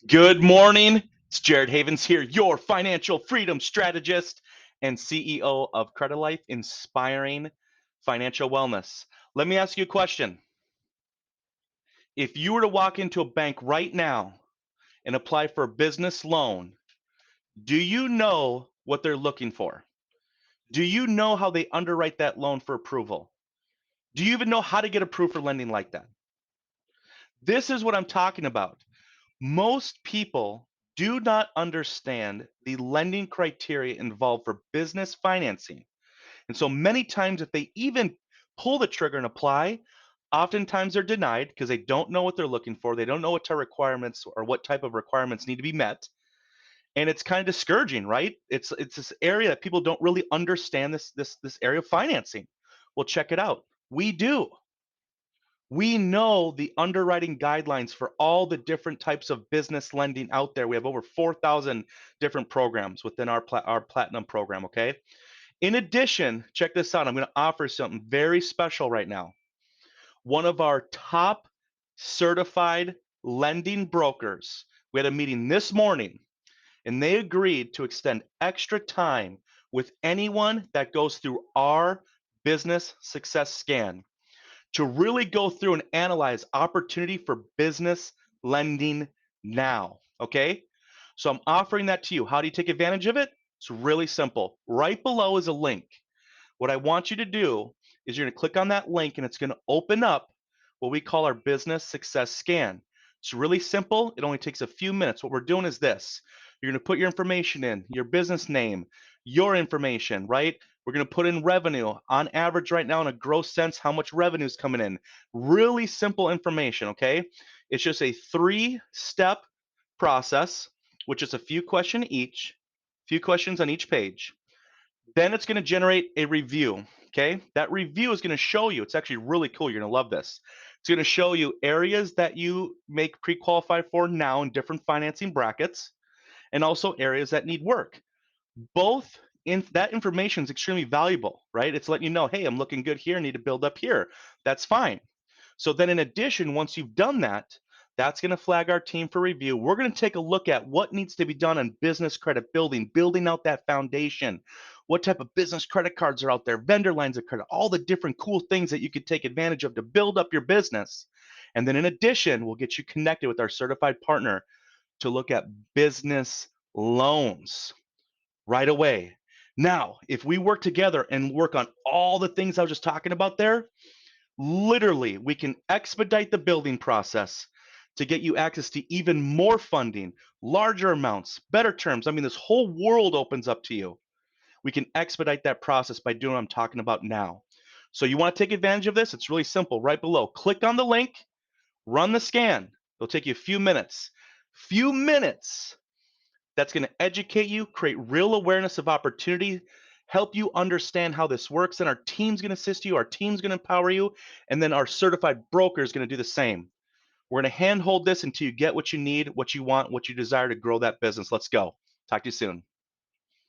Good morning. It's Jared Havens here, your financial freedom strategist and CEO of Credilife, inspiring financial wellness. Let me ask you a question. If you were to walk into a bank right now and apply for a business loan, do you know what they're looking for? Do you know how they underwrite that loan for approval? Do you even know how to get approved for lending like that? This is what I'm talking about. Most people do not understand the lending criteria involved for business financing. And so many times, if they even pull the trigger and apply, oftentimes they're denied because they don't know what they're looking for. They don't know what type of requirements or what type of requirements need to be met. And it's kind of discouraging, right? It's this area that people don't really understand this area of financing. Well, check it out. We do. We know the underwriting guidelines for all the different types of business lending out there. We have over 4,000 different programs within our platinum program, okay? In addition, check this out. I'm going to offer something very special right now. One of our top certified lending brokers, we had a meeting this morning, and they agreed to extend extra time with anyone that goes through our business success scan to really go through and analyze opportunity for business lending now. Okay. So I'm offering that to you. How do you take advantage of it? It's really simple. Right below is a link. What I want you to do is you're going to click on that link and it's going to open up what we call our business success scan. It's really simple. It only takes a few minutes. What we're doing is this. You're going to put your information in, your business name, your information, right? We're going to put in revenue on average right now in a gross sense, how much revenue is coming in. Really simple information, okay? It's just a 3-step process, which is a few questions on each page. Then it's going to generate a review. Okay. That review is going to show you, it's actually really cool. You're going to love this. It's going to show you areas that you make pre qualify for now in different financing brackets and also areas that need work. Both in that information is extremely valuable, right? It's letting you know, hey, I'm looking good here, I need to build up here. That's fine. So then in addition, once you've done that, that's going to flag our team for review. We're going to take a look at what needs to be done on business credit building, building out that foundation. What type of business credit cards are out there, vendor lines of credit, all the different cool things that you could take advantage of to build up your business. And then in addition, we'll get you connected with our certified partner to look at business loans right away. Now, if we work together and work on all the things I was just talking about there, literally, we can expedite the building process to get you access to even more funding, larger amounts, better terms. I mean, this whole world opens up to you. We can expedite that process by doing what I'm talking about now. So you want to take advantage of this? It's really simple. Right below, click on the link, run the scan. It'll take you a few minutes. Few minutes. That's going to educate you, create real awareness of opportunity, help you understand how this works. And our team's going to assist you, our team's going to empower you, and then our certified broker is going to do the same. We're going to handhold this until you get what you need, what you want, what you desire to grow that business. Let's go. Talk to you soon.